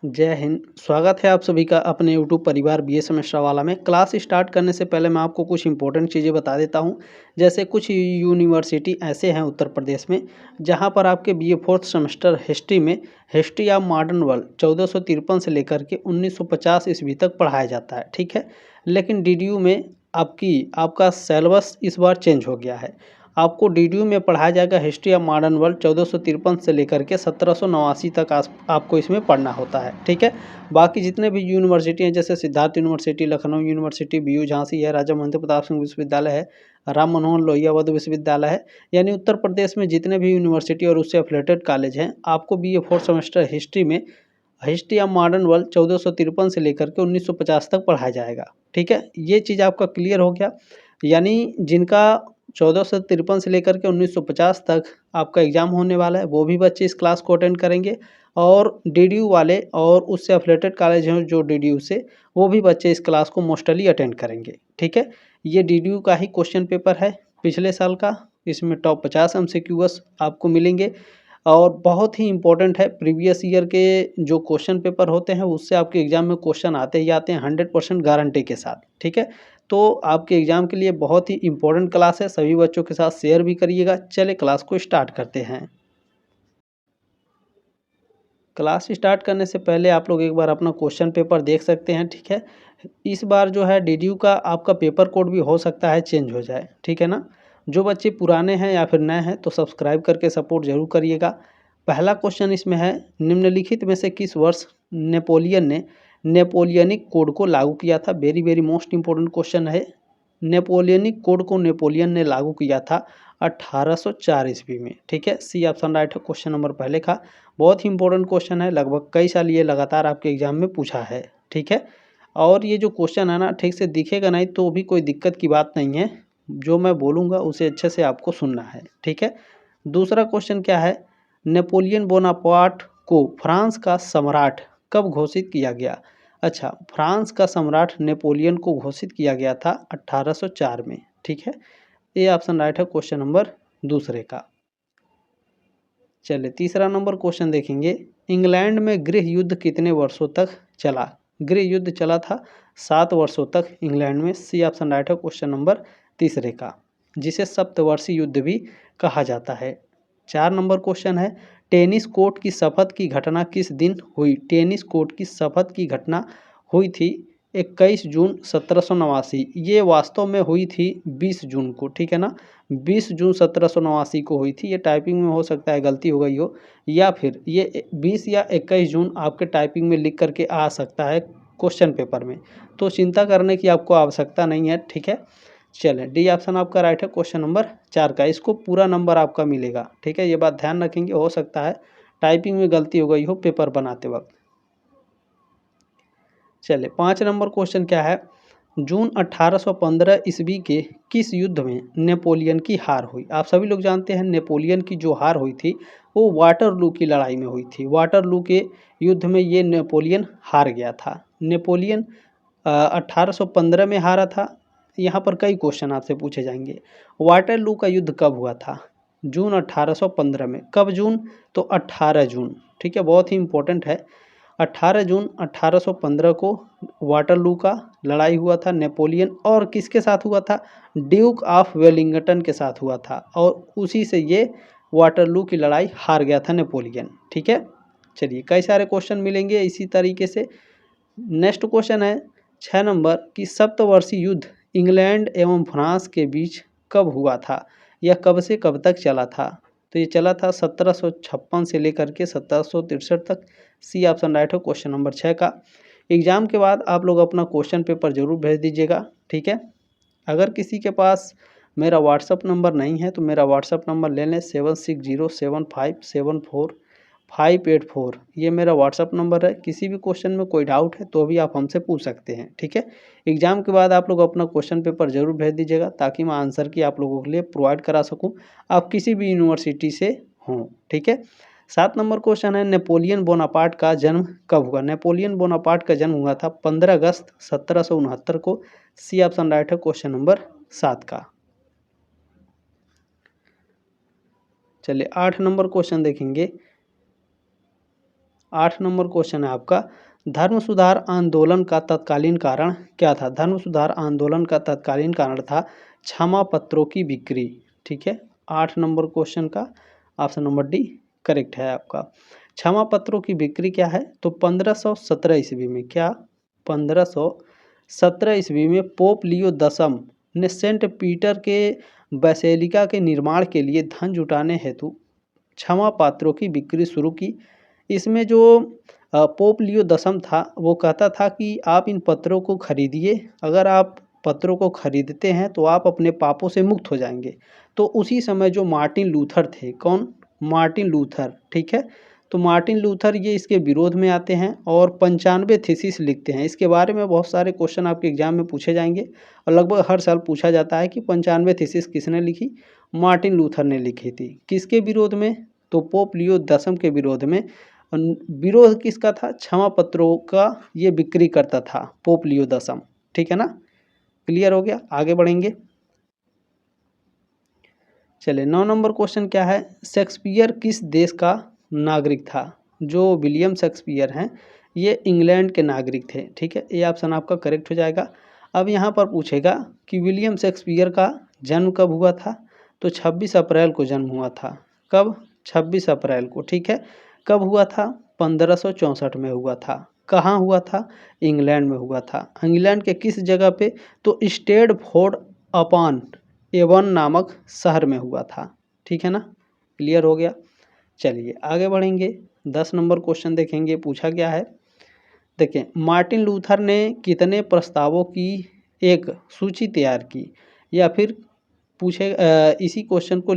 जय हिंद। स्वागत है आप सभी का अपने यूट्यूब परिवार बीए सेमेस्टर वाला में। क्लास स्टार्ट करने से पहले मैं आपको कुछ इंपॉर्टेंट चीज़ें बता देता हूं। जैसे कुछ यूनिवर्सिटी ऐसे हैं उत्तर प्रदेश में जहां पर आपके बीए फोर्थ सेमेस्टर हिस्ट्री में हिस्ट्री ऑफ मॉडर्न वर्ल्ड 1453 से लेकर के 1950 ईस्वी तक पढ़ाया जाता है, ठीक है। लेकिन डीडीयू में आपका सिलेबस इस बार चेंज हो गया है। आपको डीडीयू में पढ़ाया जाएगा हिस्ट्री ऑफ मॉडर्न वर्ल्ड 1453 से लेकर के 1789 तक आपको इसमें पढ़ना होता है, ठीक है। बाकी जितने भी यूनिवर्सिटी हैं जैसे सिद्धार्थ यूनिवर्सिटी, लखनऊ यूनिवर्सिटी, बीयू झांसी है, राजा महंत प्रताप सिंह विश्वविद्यालय है, राम मनोहर लोहिया वध विश्वविद्यालय है, यानी उत्तर प्रदेश में जितने भी यूनिवर्सिटी और उससे एफिलेटेड कॉलेज हैं आपको बीए फोर्थ सेमेस्टर हिस्ट्री में हिस्ट्री ऑफ मॉडर्न वर्ल्ड 1453 से लेकर के 1950 तक पढ़ाया जाएगा, ठीक है। ये चीज़ आपका क्लियर हो गया। यानी जिनका 1453 से लेकर के 1950 तक आपका एग्ज़ाम होने वाला है वो भी बच्चे इस क्लास को अटेंड करेंगे, और डीडीयू वाले और उससे एफिलेटेड कॉलेज हैं जो डीडीयू से, वो भी बच्चे इस क्लास को मोस्टली अटेंड करेंगे, ठीक है। ये डीडीयू का ही क्वेश्चन पेपर है पिछले साल का। इसमें टॉप 50 एमसीक्यूज आपको मिलेंगे और बहुत ही इंपॉर्टेंट है। प्रीवियस ईयर के जो क्वेश्चन पेपर होते हैं उससे आपके एग्ज़ाम में क्वेश्चन आते ही आते हैं 100% गारंटी के साथ, ठीक है। तो आपके एग्ज़ाम के लिए बहुत ही इंपॉर्टेंट क्लास है, सभी बच्चों के साथ शेयर भी करिएगा। चलिए क्लास को स्टार्ट करते हैं। क्लास स्टार्ट करने से पहले आप लोग एक बार अपना क्वेश्चन पेपर देख सकते हैं, ठीक है। इस बार जो है डीडीयू का आपका पेपर कोड भी हो सकता है चेंज हो जाए, ठीक है ना। जो बच्चे पुराने हैं या फिर नए हैं तो सब्सक्राइब करके सपोर्ट जरूर करिएगा। पहला क्वेश्चन इसमें है, निम्नलिखित में से किस वर्ष नेपोलियन ने नेपोलियनिक कोड को लागू किया था। Very very most important question है। नेपोलियनिक कोड को नेपोलियन ने लागू किया था 1804 ईस्वी में, ठीक है। सी ऑप्शन राइट है क्वेश्चन नंबर पहले का। बहुत ही इंपॉर्टेंट क्वेश्चन है, लगभग कई साल ये लगातार आपके एग्जाम में पूछा है, ठीक है। और ये जो क्वेश्चन है ना, ठीक से दिखेगा नहीं तो भी कोई दिक्कत की बात नहीं है, जो मैं बोलूँगा उसे अच्छे से आपको सुनना है, ठीक है। दूसरा क्वेश्चन क्या है, नेपोलियन बोनापार्ट को फ्रांस का सम्राट कब घोषित किया गया। अच्छा, फ्रांस का सम्राट नेपोलियन को घोषित किया गया था 1804 में, ठीक है। ये ऑप्शन राइट है क्वेश्चन नंबर दूसरे का। चलिए तीसरा नंबर क्वेश्चन देखेंगे, इंग्लैंड में गृह युद्ध कितने वर्षों तक चला। गृह युद्ध चला था 7 वर्षों तक इंग्लैंड में। सी ऑप्शन राइट है क्वेश्चन नंबर तीसरे का, जिसे सप्तवर्षीय युद्ध भी कहा जाता है। 4 नंबर क्वेश्चन है, टेनिस कोर्ट की शपथ की घटना किस दिन हुई। टेनिस कोर्ट की शपथ की घटना हुई थी 21 जून 1789। ये वास्तव में हुई थी 20 जून को, ठीक है ना। 20 जून 1789 को हुई थी। ये टाइपिंग में हो सकता है गलती हो गई हो, या फिर ये 20 या 21 जून आपके टाइपिंग में लिख करके आ सकता है क्वेश्चन पेपर में, तो चिंता करने की आपको आवश्यकता नहीं है, ठीक है। चलें, डी ऑप्शन आपका राइट है क्वेश्चन नंबर 4 का। इसको पूरा नंबर आपका मिलेगा, ठीक है। ये बात ध्यान रखेंगे, हो सकता है टाइपिंग में गलती हो गई हो पेपर बनाते वक्त। चलिए 5 नंबर क्वेश्चन क्या है, जून 1815 ईस्वी के किस युद्ध में नेपोलियन की हार हुई। आप सभी लोग जानते हैं नेपोलियन की जो हार हुई थी वो वाटरलू की लड़ाई में हुई थी। वाटरलू के युद्ध में ये नेपोलियन हार गया था। नेपोलियन 1815 में हारा था। यहाँ पर कई क्वेश्चन आपसे पूछे जाएंगे। वाटरलू का युद्ध कब हुआ था, जून 1815 में। कब जून, तो 18 जून, ठीक है। बहुत ही इंपॉर्टेंट है। 18 जून 1815 को वाटरलू का लड़ाई हुआ था नेपोलियन और किसके साथ हुआ था, ड्यूक ऑफ वेलिंगटन के साथ हुआ था, और उसी से ये वाटरलू की लड़ाई हार गया था नेपोलियन, ठीक है। चलिए कई सारे क्वेश्चन मिलेंगे इसी तरीके से। नेक्स्ट क्वेश्चन है 6 नंबर की, सप्तवर्षीय युद्ध इंग्लैंड एवं फ्रांस के बीच कब हुआ था या कब से कब तक चला था। तो ये चला था 1756 से लेकर के 1763 तक। सी ऑप्शन राइट हो क्वेश्चन नंबर 6 का। एग्ज़ाम के बाद आप लोग अपना क्वेश्चन पेपर ज़रूर भेज दीजिएगा, ठीक है। अगर किसी के पास मेरा व्हाट्सअप नंबर नहीं है तो मेरा व्हाट्सअप नंबर ले लें, 7607574584। ये मेरा व्हाट्सअप नंबर है। किसी भी क्वेश्चन में कोई डाउट है तो भी आप हमसे पूछ सकते हैं, ठीक है। एग्ज़ाम के बाद आप लोग अपना क्वेश्चन पेपर ज़रूर भेज दीजिएगा ताकि मैं आंसर की आप लोगों के लिए प्रोवाइड करा सकूं, आप किसी भी यूनिवर्सिटी से हों, ठीक है। 7 नंबर क्वेश्चन है, नेपोलियन बोनापार्ट का जन्म कब हुआ। नेपोलियन बोनापार्ट का जन्म हुआ था 15 अगस्त 1769 को। सी ऑप्शन राइट है क्वेश्चन नंबर 7 का। चलिए 8 नंबर क्वेश्चन देखेंगे, 8 नंबर क्वेश्चन है आपका, धर्म सुधार आंदोलन का तत्कालीन कारण क्या था? धर्म सुधार आंदोलन का तत्कालीन कारण था क्षमा पत्रों की बिक्री। ठीक है, 8 नंबर क्वेश्चन का ऑप्शन नंबर डी करेक्ट है आपका। क्षमा पत्रों की बिक्री क्या है? तो 1517 ईस्वी में, क्या 1517 ईस्वी में पोप लियो 10 ने सेंट पीटर के बेसिलिका के निर्माण के लिए धन जुटाने हेतु क्षमा पात्रों की बिक्री शुरू की। इसमें जो पोप लियो 10 था वो कहता था कि आप इन पत्रों को खरीदिए, अगर आप पत्रों को खरीदते हैं तो आप अपने पापों से मुक्त हो जाएंगे। तो उसी समय जो मार्टिन लूथर थे, कौन? Martin Luther. ठीक है, तो मार्टिन लूथर ये इसके विरोध में आते हैं और 95 थीसिस लिखते हैं। इसके बारे में बहुत सारे क्वेश्चन आपके एग्जाम में पूछे जाएंगे और लगभग हर साल पूछा जाता है कि 95 थीसिस किसने लिखी? मार्टिन लूथर ने लिखी थी। किसके विरोध में? तो पोप लियो 10 के विरोध में। विरोध किसका था? क्षमा पत्रों का ये बिक्री करता था पोप लियो 10। ठीक है ना, क्लियर हो गया? आगे बढ़ेंगे। चलिए 9 नंबर क्वेश्चन क्या है? शेक्सपियर किस देश का नागरिक था? जो विलियम शेक्सपियर हैं ये इंग्लैंड के नागरिक थे। ठीक है, ये ऑप्शन आपका करेक्ट हो जाएगा। अब यहाँ पर पूछेगा कि विलियम शेक्सपियर का जन्म कब हुआ था? तो 26 अप्रैल को जन्म हुआ था। कब? 26 अप्रैल को। ठीक है, कब हुआ था? 1564 में हुआ था। कहाँ हुआ था? इंग्लैंड में हुआ था। इंग्लैंड के किस जगह पे? तो स्टेडफोर्ड अपॉन एवन नामक शहर में हुआ था। ठीक है ना, क्लियर हो गया? चलिए आगे बढ़ेंगे। 10 नंबर क्वेश्चन देखेंगे, पूछा गया है। देखें, मार्टिन लूथर ने कितने प्रस्तावों की एक सूची तैयार की? या फिर पूछे इसी क्वेश्चन को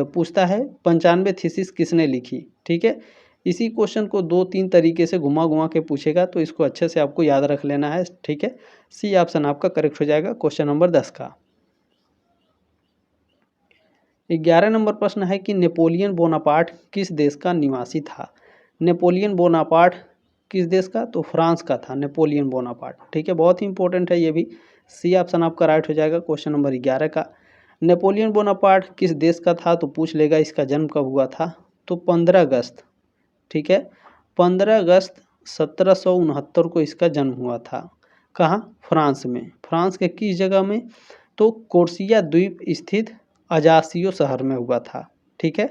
पूछता है 95 थीसिस किसने लिखी? ठीक है, इसी क्वेश्चन को 2-3 तरीके से घुमा घुमा के पूछेगा, तो इसको अच्छे से आपको याद रख लेना है। ठीक है, सी ऑप्शन आपका करेक्ट हो जाएगा क्वेश्चन नंबर 10 का। 11 नंबर प्रश्न है कि नेपोलियन बोनापार्ट किस देश का निवासी था? नेपोलियन बोनापार्ट किस देश का? तो फ्रांस का था नेपोलियन बोनापार्ट। ठीक है, बहुत ही इंपॉर्टेंट है ये भी। सी ऑप्शन आपका राइट हो जाएगा क्वेश्चन नंबर 11 का। नेपोलियन बोनापार्ट किस देश का था? तो पूछ लेगा इसका जन्म कब हुआ था? तो 15 अगस्त। ठीक है, 15 अगस्त 1769 को इसका जन्म हुआ था। कहाँ? फ्रांस में। फ्रांस के किस जगह में? तो कोर्सिया द्वीप स्थित अजासियो शहर में हुआ था। ठीक है,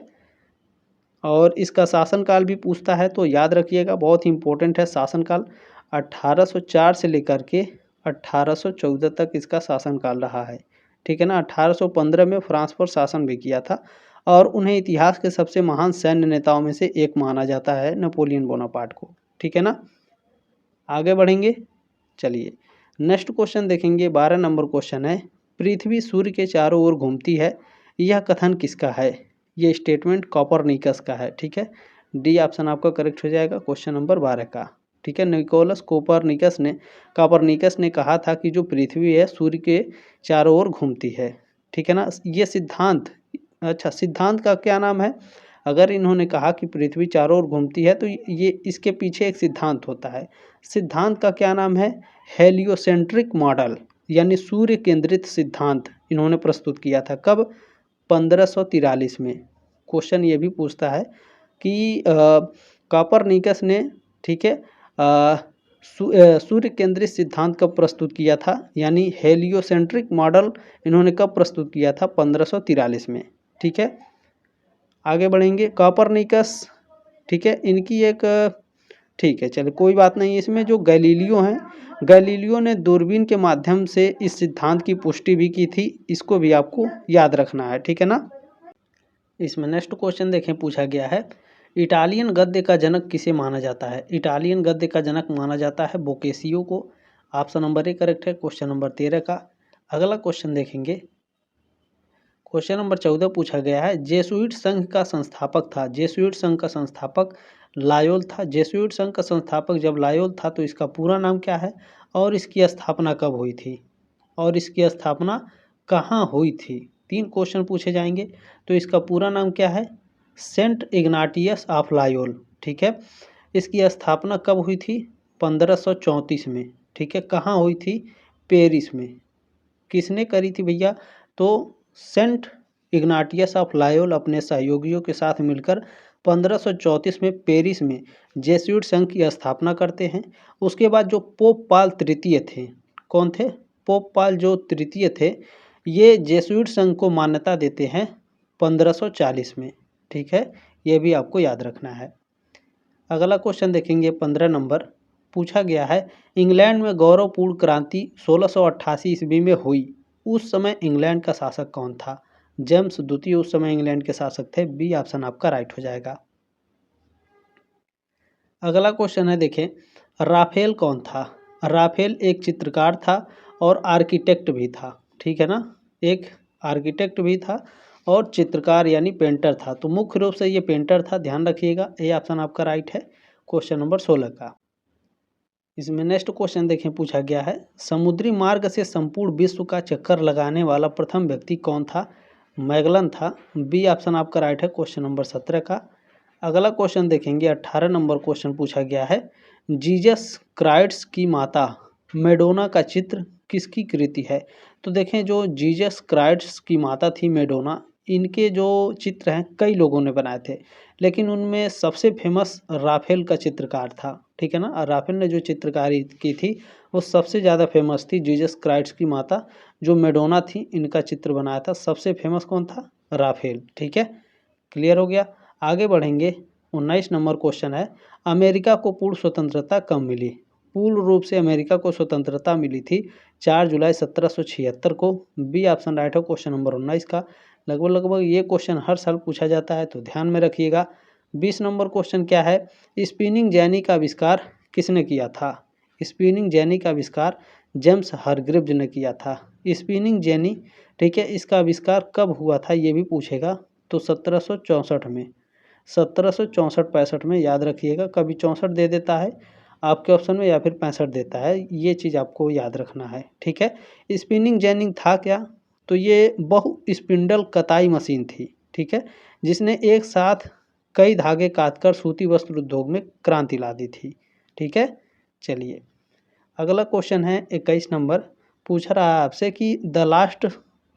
और इसका शासनकाल भी पूछता है तो याद रखिएगा, बहुत ही इंपॉर्टेंट है शासनकाल। 1804 से लेकर के 1814 तक इसका शासनकाल रहा है। ठीक है ना, 1815 में फ्रांस पर शासन भी किया था और उन्हें इतिहास के सबसे महान सैन्य नेताओं में से एक माना जाता है नेपोलियन बोनापार्ट को। ठीक है ना, आगे बढ़ेंगे। चलिए नेक्स्ट क्वेश्चन देखेंगे। 12 नंबर क्वेश्चन है, पृथ्वी सूर्य के चारों ओर घूमती है, यह कथन किसका है? ये स्टेटमेंट कोपरनिकस का है। ठीक है, डी ऑप्शन आपका करेक्ट हो जाएगा क्वेश्चन नंबर 12 का। ठीक है, निकोलस कोपरनिकस ने कहा था कि जो पृथ्वी है सूर्य के चारों ओर घूमती है। ठीक है ना, ये सिद्धांत, अच्छा सिद्धांत का क्या नाम है? अगर इन्होंने कहा कि पृथ्वी चारों ओर घूमती है तो ये इसके पीछे एक सिद्धांत होता है। सिद्धांत का क्या नाम है? हेलियोसेंट्रिक मॉडल, यानी सूर्य केंद्रित सिद्धांत इन्होंने प्रस्तुत किया था। कब? 1543 में। क्वेश्चन ये भी पूछता है कि कोपरनिकस ने, ठीक है, सूर्य केंद्रित सिद्धांत कब प्रस्तुत किया था, यानी हेलियोसेंट्रिक मॉडल इन्होंने कब प्रस्तुत किया था? 1543 में। ठीक है, आगे बढ़ेंगे। कोपरनिकस, ठीक है, इनकी एक, ठीक है चलिए कोई बात नहीं। इसमें जो गैलीलियो हैं, गैलीलियो ने दूरबीन के माध्यम से इस सिद्धांत की पुष्टि भी की थी, इसको भी आपको याद रखना है। ठीक है ना, इसमें नेक्स्ट क्वेश्चन देखें, पूछा गया है इटालियन गद्य का जनक किसे माना जाता है? इटालियन गद्य का जनक माना जाता है बोकेसियो को। ऑप्शन नंबर ए करेक्ट है क्वेश्चन नंबर 13 का। अगला क्वेश्चन देखेंगे, क्वेश्चन नंबर 14 पूछा गया है, जेसुइट संघ का संस्थापक था। जेसुइट संघ का संस्थापक लायोल था। जेसुइट संघ का संस्थापक जब लायोल था तो इसका पूरा नाम क्या है और इसकी स्थापना कब हुई थी और इसकी स्थापना कहाँ हुई थी? 3 क्वेश्चन पूछे जाएंगे। तो इसका पूरा नाम क्या है? Saint Ignatius of Loyola. ठीक है, इसकी स्थापना कब हुई थी? 1534 में। ठीक है, कहाँ हुई थी? पेरिस में। किसने करी थी भैया? तो सेंट इग्नाटियस ऑफ लायोल अपने सहयोगियों के साथ मिलकर 1534 में पेरिस में जेsuit संघ की स्थापना करते हैं। उसके बाद जो पोप पाल तृतीय थे, कौन थे? पोप पाल जो तृतीय थे, ये जेsuit संघ को मान्यता देते हैं 1540 में। ठीक है, ये भी आपको याद रखना है। अगला क्वेश्चन देखेंगे 15 नंबर, पूछा गया है इंग्लैंड में गौरवपूर्ण क्रांति 1688 ईस्वी में हुई, उस समय इंग्लैंड का शासक कौन था? जेम्स द्वितीय उस समय इंग्लैंड के शासक थे। बी ऑप्शन आपका राइट हो जाएगा। अगला क्वेश्चन है, देखें राफेल कौन था? राफेल एक चित्रकार था और आर्किटेक्ट भी था। ठीक है ना, एक आर्किटेक्ट भी था और चित्रकार यानी पेंटर था। तो मुख्य रूप से ये पेंटर था, ध्यान रखिएगा। ये ऑप्शन आपका राइट है क्वेश्चन नंबर 16 का। इसमें नेक्स्ट क्वेश्चन देखें, पूछा गया है समुद्री मार्ग से संपूर्ण विश्व का चक्कर लगाने वाला प्रथम व्यक्ति कौन था? मैगलन था। बी ऑप्शन आपका राइट है क्वेश्चन नंबर 17 का। अगला क्वेश्चन देखेंगे 18 नंबर क्वेश्चन पूछा गया है जीसस क्राइस्ट की माता मेडोना का चित्र किसकी कृति है? तो देखें जो जीसस क्राइस्ट की माता थी मेडोना, इनके जो चित्र हैं कई लोगों ने बनाए थे, लेकिन उनमें सबसे फेमस राफेल का चित्रकार था। ठीक है ना, राफेल ने जो चित्रकारी की थी वो सबसे ज़्यादा फेमस थी। जीसस क्राइस्ट की माता जो मेडोना थी, इनका चित्र बनाया था। सबसे फेमस कौन था? राफेल। ठीक है, क्लियर हो गया। आगे बढ़ेंगे, 19 नंबर क्वेश्चन है अमेरिका को पूर्ण स्वतंत्रता कब मिली? पूर्ण रूप से अमेरिका को स्वतंत्रता मिली थी 4 जुलाई 1776 को। बी ऑप्शन राइट है क्वेश्चन नंबर 19 का। लगभग ये क्वेश्चन हर साल पूछा जाता है, तो ध्यान में रखिएगा। 20 नंबर क्वेश्चन क्या है स्पिनिंग जेनी का आविष्कार किसने किया था? स्पिनिंग जेनी का आविष्कार जेम्स हरग्रीव्ज ने किया था। स्पिनिंग जेनी, ठीक है, इसका आविष्कार कब हुआ था ये भी पूछेगा, तो 1764 में, 1764-65 में, याद रखिएगा। कभी 64 दे देता है आपके ऑप्शन में या फिर 65 देता है, ये चीज़ आपको याद रखना है। ठीक है, स्पिनिंग जेनी था क्या? तो ये बहु स्पिंडल कताई मशीन थी। ठीक है, जिसने एक साथ कई धागे काटकर सूती वस्त्र उद्योग में क्रांति ला दी थी। ठीक है, चलिए अगला क्वेश्चन है 21 नंबर, पूछ रहा है आपसे कि द लास्ट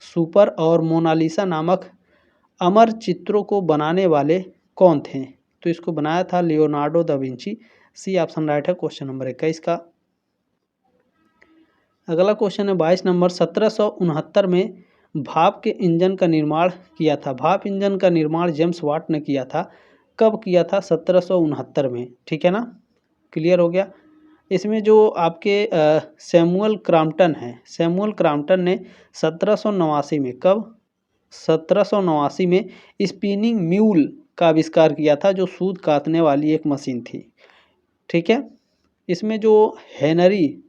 सुपर और मोनालिसा नामक अमर चित्रों को बनाने वाले कौन थे? तो इसको बनाया था Leonardo da Vinci. C option right है क्वेश्चन नंबर 21 का। अगला क्वेश्चन है 22 नंबर, 1769 में भाप के इंजन का निर्माण किया था। भाप इंजन का निर्माण जेम्स वाट ने किया था। कब किया था? 1769 में। ठीक है ना, क्लियर हो गया। इसमें जो आपके सैमुअल क्रॉम्पटन हैं, सैमुअल क्रॉम्पटन ने 1789 में, कब? 1789 में स्पिनिंग म्यूल का आविष्कार किया था, जो सूत काटने वाली एक मशीन थी। ठीक है, इसमें जो हेनरी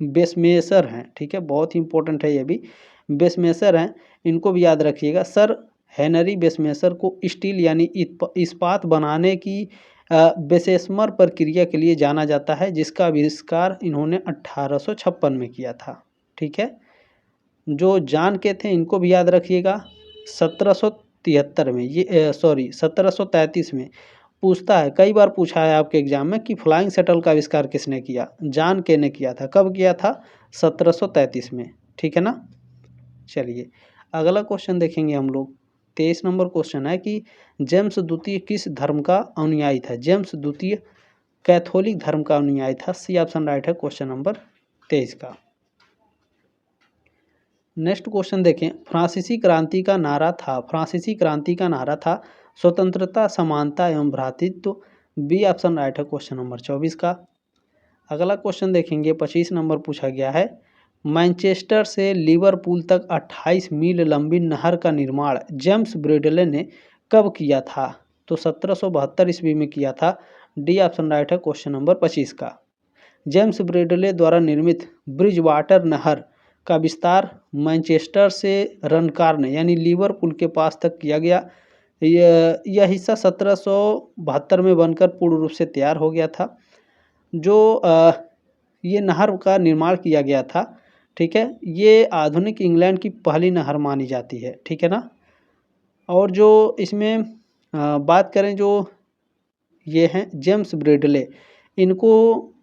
बेसमेसर हैं, ठीक है, बहुत ही इंपॉर्टेंट है ये भी, बेसमेसर हैं, इनको भी याद रखिएगा। सर हेनरी बेसमेसर को स्टील यानी इस्पात बनाने की बेसेस्मर प्रक्रिया के लिए जाना जाता है, जिसका आविष्कार इन्होंने 1856 में किया था। ठीक है, जो जान के थे इनको भी याद रखिएगा। 1773 में ये 1733 में पूछता है, कई बार पूछा है आपके एग्जाम में कि फ्लाइंग शटल का आविष्कार किसने किया? जान के ने किया था। कब किया था? 1733 में। ठीक है ना, चलिए अगला क्वेश्चन देखेंगे हम लोग। 23 नंबर क्वेश्चन है कि जेम्स द्वितीय किस धर्म का अनुयायी था? जेम्स द्वितीय कैथोलिक धर्म का अनुयायी था। सी ऑप्शन राइट है क्वेश्चन नंबर 23 का। नेक्स्ट क्वेश्चन देखें, फ्रांसीसी क्रांति का नारा था, फ्रांसीसी क्रांति का नारा था स्वतंत्रता, समानता एवं भ्रातृत्व। बी ऑप्शन राइट है क्वेश्चन नंबर 24 का। अगला क्वेश्चन देखेंगे 25 नंबर पूछा गया है मैनचेस्टर से लिवरपूल तक 28 मील लंबी नहर का निर्माण जेम्स ब्रेडले ने कब किया था? तो 1772 ईस्वी में किया था। डी ऑप्शन राइट है क्वेश्चन नंबर 25 का। जेम्स ब्रेडले द्वारा निर्मित ब्रिज वाटर नहर का विस्तार मैनचेस्टर से रनकारने यानी लिवरपूल के पास तक किया गया। यह हिस्सा 1772 में बनकर पूर्ण रूप से तैयार हो गया था। जो ये नहर का निर्माण किया गया था, ठीक है, ये आधुनिक इंग्लैंड की पहली नहर मानी जाती है। ठीक है ना, और जो इसमें बात करें, जो ये हैं जेम्स ब्रेडले, इनको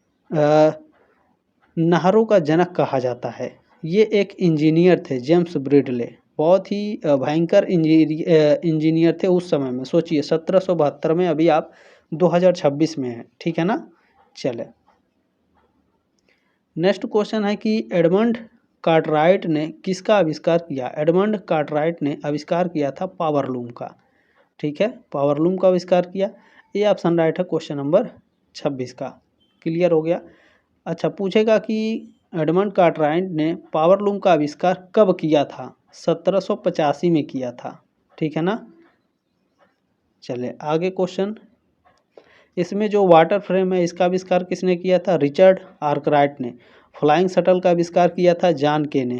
नहरों का जनक कहा जाता है। ये एक इंजीनियर थे जेम्स ब्रेडले। बहुत ही भयंकर इंजीनियर थे उस समय में। सोचिए 1772 में, अभी आप 2026 में हैं, ठीक है ना। चले नेक्स्ट क्वेश्चन है कि एडमंड कार्टराइट ने किसका आविष्कार किया। एडमंड कार्टराइट ने आविष्कार किया था पावरलूम का, ठीक है, पावरलूम का आविष्कार किया। ये ऑप्शन राइट है क्वेश्चन नंबर 26 का। क्लियर हो गया। अच्छा, पूछेगा कि एडमंड कार्टराइट ने पावरलूम का आविष्कार कब किया था। 1785 में किया था, ठीक है ना। चले आगे क्वेश्चन। इसमें जो वाटर फ्रेम है इसका आविष्कार किसने किया था। रिचर्ड आर्कराइट ने। फ्लाइंग शटल का आविष्कार किया था जॉन के ने,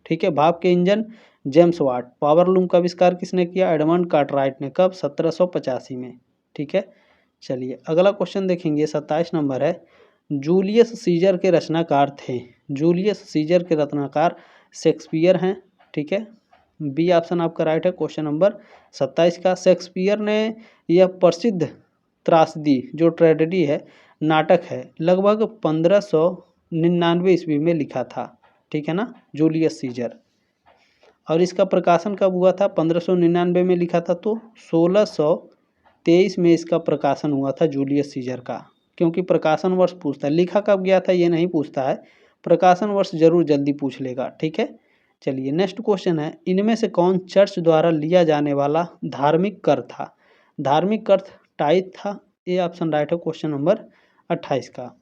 ठीक है। भाप के इंजन जेम्स वाट। पावरलूम का आविष्कार किसने किया। एडमंड कार्टराइट ने। कब। 1785 में, ठीक है। चलिए अगला क्वेश्चन देखेंगे, 27 नंबर है। जूलियस सीजर के रचनाकार थे। जूलियस सीजर के रचनाकार शेक्सपियर हैं, ठीक है। बी ऑप्शन आपका राइट है क्वेश्चन नंबर 27 का। शेक्सपियर ने यह प्रसिद्ध त्रासदी जो ट्रेजेडी है, नाटक है, लगभग 1599 ईस्वी में लिखा था, ठीक है ना, जूलियस सीजर। और इसका प्रकाशन कब हुआ था। 1599 में लिखा था, तो 1623 में इसका प्रकाशन हुआ था जूलियस सीजर का। क्योंकि प्रकाशन वर्ष पूछता है, लिखा कब गया था ये नहीं पूछता है, प्रकाशन वर्ष जरूर जल्दी पूछ लेगा, ठीक है। चलिए नेक्स्ट क्वेश्चन है, इनमें से कौन चर्च द्वारा लिया जाने वाला धार्मिक कर था। धार्मिक कर टाइथ था। ये ऑप्शन राइट है क्वेश्चन नंबर 28 का।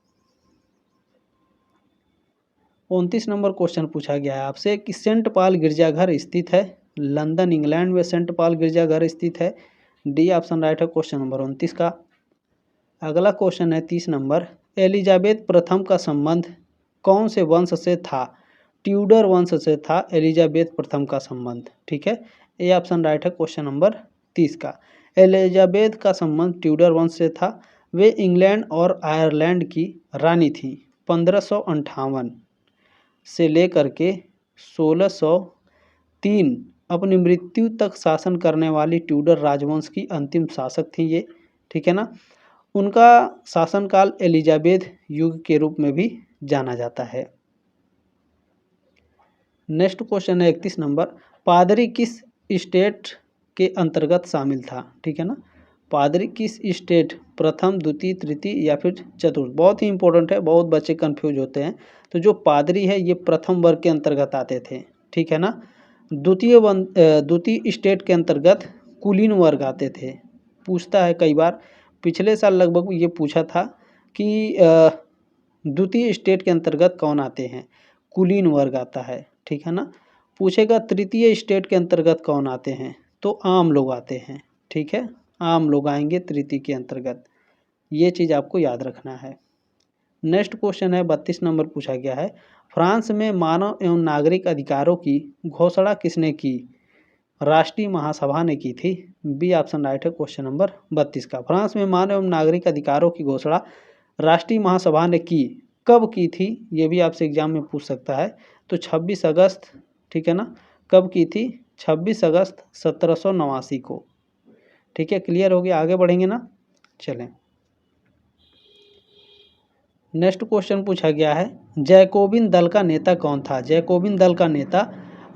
29 नंबर क्वेश्चन पूछा गया है आपसे कि सेंट पॉल गिरजाघर स्थित है लंदन इंग्लैंड में। सेंट पॉल गिरजाघर स्थित है। डी ऑप्शन राइट है क्वेश्चन नंबर 29 का। अगला क्वेश्चन है 30 नंबर। एलिजाबेथ प्रथम का संबंध कौन से वंश से था। ट्यूडर वंश से था एलिजाबेथ प्रथम का संबंध, ठीक है। ए ऑप्शन राइट है क्वेश्चन नंबर 30 का। एलिजाबेथ का संबंध ट्यूडर वंश से था। वे इंग्लैंड और आयरलैंड की रानी थी। 1558 से लेकर के 1603 अपनी मृत्यु तक शासन करने वाली ट्यूडर राजवंश की अंतिम शासक थी ये, ठीक है ना। उनका शासनकाल एलिजाबेथ युग के रूप में भी जाना जाता है। नेक्स्ट क्वेश्चन है 31 नंबर। पादरी किस स्टेट के अंतर्गत शामिल था, ठीक है ना। पादरी किस स्टेट, प्रथम द्वितीय तृतीय या फिर चतुर्थ। बहुत ही इंपॉर्टेंट है, बहुत बच्चे कंफ्यूज होते हैं। तो जो पादरी है ये प्रथम वर्ग के अंतर्गत आते थे, ठीक है ना। द्वितीय स्टेट के अंतर्गत कुलीन वर्ग आते थे। पूछता है कई बार, पिछले साल लगभग ये पूछा था कि द्वितीय स्टेट के अंतर्गत कौन आते हैं। कुलीन वर्ग आता है, ठीक है ना। पूछेगा तृतीय स्टेट के अंतर्गत कौन आते हैं, तो आम लोग आते हैं, ठीक है। आम लोग आएंगे तृतीय के अंतर्गत, ये चीज़ आपको याद रखना है। नेक्स्ट क्वेश्चन है 32 नंबर पूछा गया है। फ्रांस में मानव एवं नागरिक अधिकारों की घोषणा किसने की। राष्ट्रीय महासभा ने की थी। बी ऑप्शन राइट है क्वेश्चन नंबर 32 का। फ्रांस में मानव एवं नागरिक अधिकारों की घोषणा राष्ट्रीय महासभा ने की। कब की थी, ये भी आपसे एग्जाम में पूछ सकता है। तो 26 अगस्त, ठीक है ना। कब की थी, 26 अगस्त 1789 को, ठीक है। क्लियर हो गया, आगे बढ़ेंगे ना। चलें नेक्स्ट क्वेश्चन पूछा गया है, जैकोबिन दल का नेता कौन था। जैकोबिन दल का नेता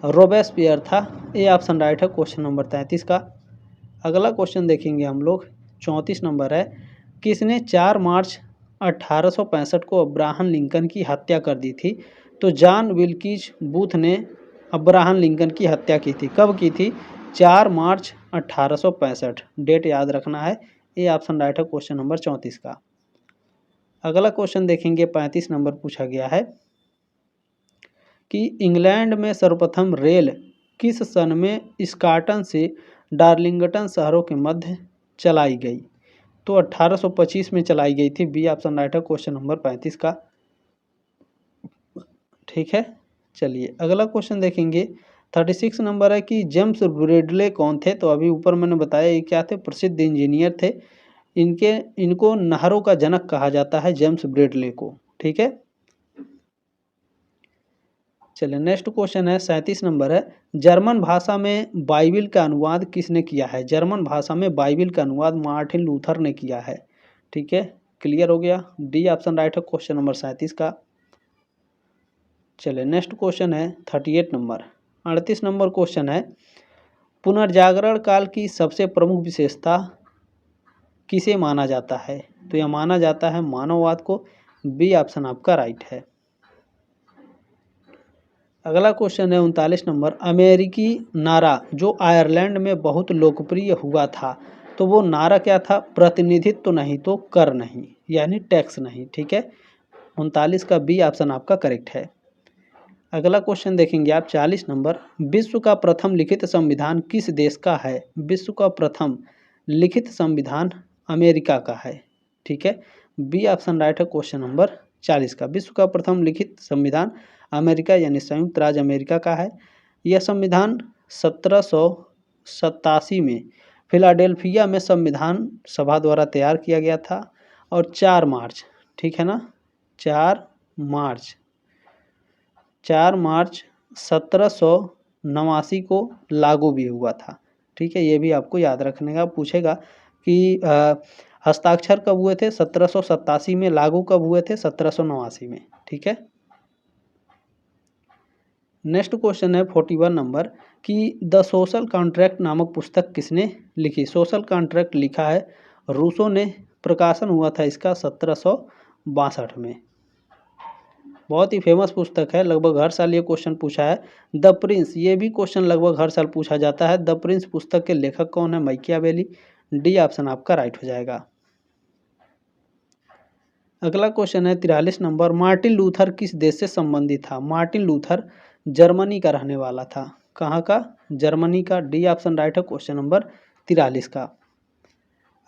रोबेस्पियर था। ए ऑप्शन राइट है क्वेश्चन नंबर 33 का। अगला क्वेश्चन देखेंगे हम लोग, 34 नंबर है। किसने 4 मार्च 1865 को अब्राहम लिंकन की हत्या कर दी थी। तो जॉन विल्कीज बूथ ने अब्राहम लिंकन की हत्या की थी। कब की थी, 4 मार्च 1865। डेट याद रखना है। ए ऑप्शन राइट है क्वेश्चन नंबर 34 का। अगला क्वेश्चन देखेंगे 35 नंबर पूछा गया है कि इंग्लैंड में सर्वप्रथम रेल किस सन में स्कॉटलैंड से डार्लिंगटन शहरों के मध्य चलाई गई। तो 1825 में चलाई गई थी। बी ऑप्शन राइट है क्वेश्चन नंबर 35 का, ठीक है। चलिए अगला क्वेश्चन देखेंगे 36 नंबर है कि जेम्स ब्रिडले कौन थे। तो अभी ऊपर मैंने बताया ये क्या थे, प्रसिद्ध इंजीनियर थे। इनको नहरों का जनक कहा जाता है, जेम्स ब्रिडले को, ठीक है। चलिए नेक्स्ट क्वेश्चन है 37 नंबर है। जर्मन भाषा में बाइबिल का अनुवाद किसने किया है। जर्मन भाषा में बाइबिल का अनुवाद मार्टिन लूथर ने किया है, ठीक है। क्लियर हो गया, डी ऑप्शन राइट है क्वेश्चन नंबर 37 का। चलिए नेक्स्ट क्वेश्चन है 38 नंबर। 38 नंबर क्वेश्चन है, पुनर्जागरण काल की सबसे प्रमुख विशेषता किसे माना जाता है? तो यह माना जाता है मानववाद को। बी ऑप्शन आपका राइट है। अगला क्वेश्चन है 39 नंबर, अमेरिकी नारा जो आयरलैंड में बहुत लोकप्रिय हुआ था, तो वो नारा क्या था? प्रतिनिधित्व तो नहीं तो कर नहीं, यानी टैक्स नहीं। ठीक है, 39 का बी ऑप्शन आपका करेक्ट है। अगला क्वेश्चन देखेंगे आप 40 नंबर, विश्व का प्रथम लिखित संविधान किस देश का है? विश्व का प्रथम लिखित संविधान अमेरिका का है। ठीक है, बी ऑप्शन राइट है क्वेश्चन नंबर 40 का। विश्व का प्रथम लिखित संविधान अमेरिका यानी संयुक्त राज्य अमेरिका का है। यह संविधान 1787 में फिलाडेल्फिया में संविधान सभा द्वारा तैयार किया गया था और 4 मार्च, ठीक है ना, 4 मार्च 1789 को लागू भी हुआ था। ठीक है, ये भी आपको याद रखने का पूछेगा कि हस्ताक्षर कब हुए थे? 1787 में। लागू कब हुए थे? 1789 में। ठीक है, नेक्स्ट क्वेश्चन है 41 नंबर कि द सोशल कॉन्ट्रैक्ट नामक पुस्तक किसने लिखी? सोशल कॉन्ट्रैक्ट लिखा है रूसो ने। प्रकाशन हुआ था इसका 1762 में। बहुत ही फेमस पुस्तक है, लगभग हर साल ये क्वेश्चन पूछा है। द प्रिंस, ये भी क्वेश्चन लगभग हर साल पूछा जाता है। द प्रिंस पुस्तक के लेखक कौन है? मैकियावेली। डी ऑप्शन आपका राइट हो जाएगा। अगला क्वेश्चन है 43 नंबर, मार्टिन लूथर किस देश से संबंधित था? मार्टिन लूथर जर्मनी का रहने वाला था। कहाँ का? जर्मनी का। डी ऑप्शन राइट है क्वेश्चन नंबर 43 का।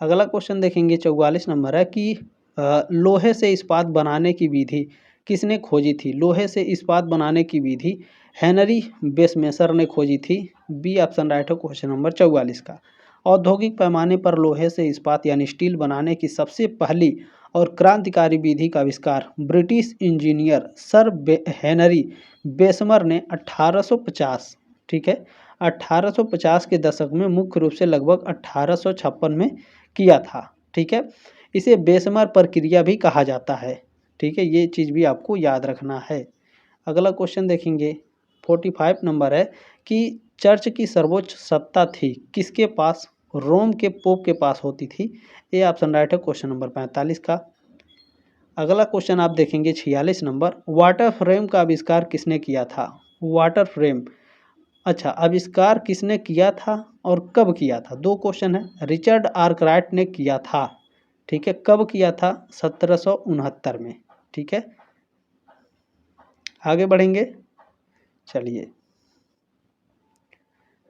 अगला क्वेश्चन देखेंगे 44 नंबर है कि लोहे से इस्पात बनाने की विधि किसने खोजी थी? लोहे से इस्पात बनाने की विधि हेनरी बेसमेसर ने खोजी थी। बी ऑप्शन राइट है क्वेश्चन नंबर 44 का। औद्योगिक पैमाने पर लोहे से इस्पात यानी स्टील बनाने की सबसे पहली और क्रांतिकारी विधि का आविष्कार ब्रिटिश इंजीनियर सर हेनरी बेसमर ने 1850, ठीक है, 1850 के दशक में मुख्य रूप से लगभग 1856 में किया था। ठीक है, इसे बेसमर प्रक्रिया भी कहा जाता है। ठीक है, ये चीज़ भी आपको याद रखना है। अगला क्वेश्चन देखेंगे 45 नंबर है कि चर्च की सर्वोच्च सत्ता थी किसके पास? रोम के पोप के पास होती थी। ए ऑप्शन राइट है क्वेश्चन नंबर 45 का। अगला क्वेश्चन आप देखेंगे 46 नंबर, वाटर फ्रेम का आविष्कार किसने किया था? वाटर फ्रेम, अच्छा, आविष्कार किसने किया था और कब किया था? दो क्वेश्चन है। रिचर्ड आर्कराइट ने किया था। ठीक है, कब किया था? 1769 में। ठीक है, आगे बढ़ेंगे। चलिए,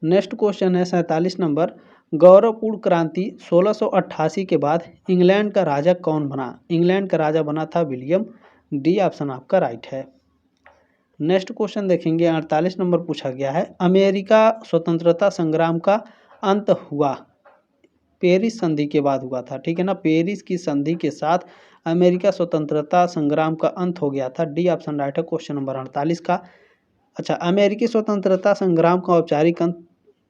नेक्स्ट क्वेश्चन है 47 नंबर, गौरवपूर्ण क्रांति 1688 के बाद इंग्लैंड का राजा कौन बना? इंग्लैंड का राजा बना था विलियम। डी ऑप्शन आपका राइट है। नेक्स्ट क्वेश्चन देखेंगे 48 नंबर पूछा गया है, अमेरिका स्वतंत्रता संग्राम का अंत हुआ पेरिस संधि के बाद हुआ था। ठीक है ना, पेरिस की संधि के साथ अमेरिका स्वतंत्रता संग्राम का अंत हो गया था। डी ऑप्शन राइट है क्वेश्चन नंबर 48 का। अच्छा, अमेरिकी स्वतंत्रता संग्राम का औपचारिक अंत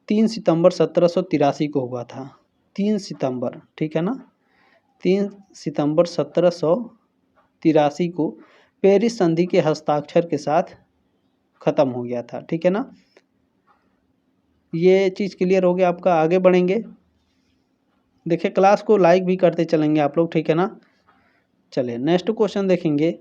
3 सितंबर 1783 को हुआ था। 3 सितंबर, ठीक है ना, 3 सितंबर 1783 को पेरिस संधि के हस्ताक्षर के साथ ख़त्म हो गया था। ठीक है ना, ये चीज़ क्लियर हो गया आपका। आगे बढ़ेंगे। देखिए, क्लास को लाइक भी करते चलेंगे आप लोग, ठीक है ना। चलिए, नेक्स्ट क्वेश्चन देखेंगे।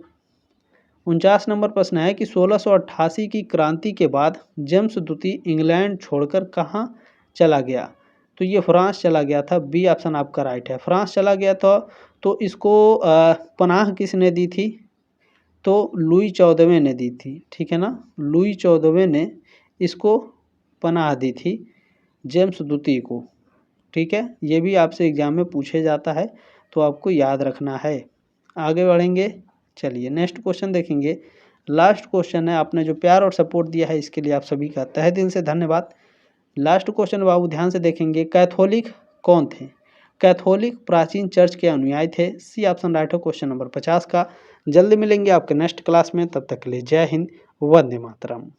49 नंबर प्रश्न है कि 1688 की क्रांति के बाद जेम्स द्वितीय इंग्लैंड छोड़कर कहाँ चला गया? तो ये फ्रांस चला गया था। बी ऑप्शन आपका राइट है, फ्रांस चला गया था। तो इसको पनाह किसने दी थी? तो लुई 14वें ने दी थी। ठीक है ना, लुई 14वें ने इसको पनाह दी थी जेम्स द्वितीय को। ठीक है, ये भी आपसे एग्जाम में पूछे जाता है, तो आपको याद रखना है। आगे बढ़ेंगे। चलिए, नेक्स्ट क्वेश्चन देखेंगे। लास्ट क्वेश्चन है। आपने जो प्यार और सपोर्ट दिया है इसके लिए आप सभी का तहे दिल से धन्यवाद। लास्ट क्वेश्चन बाबू ध्यान से देखेंगे, कैथोलिक कौन थे? कैथोलिक प्राचीन चर्च के अनुयायी थे। सी ऑप्शन राइट है क्वेश्चन नंबर 50 का। जल्दी मिलेंगे आपके नेक्स्ट क्लास में, तब तक के लिए जय हिंद, वंदे मातरम।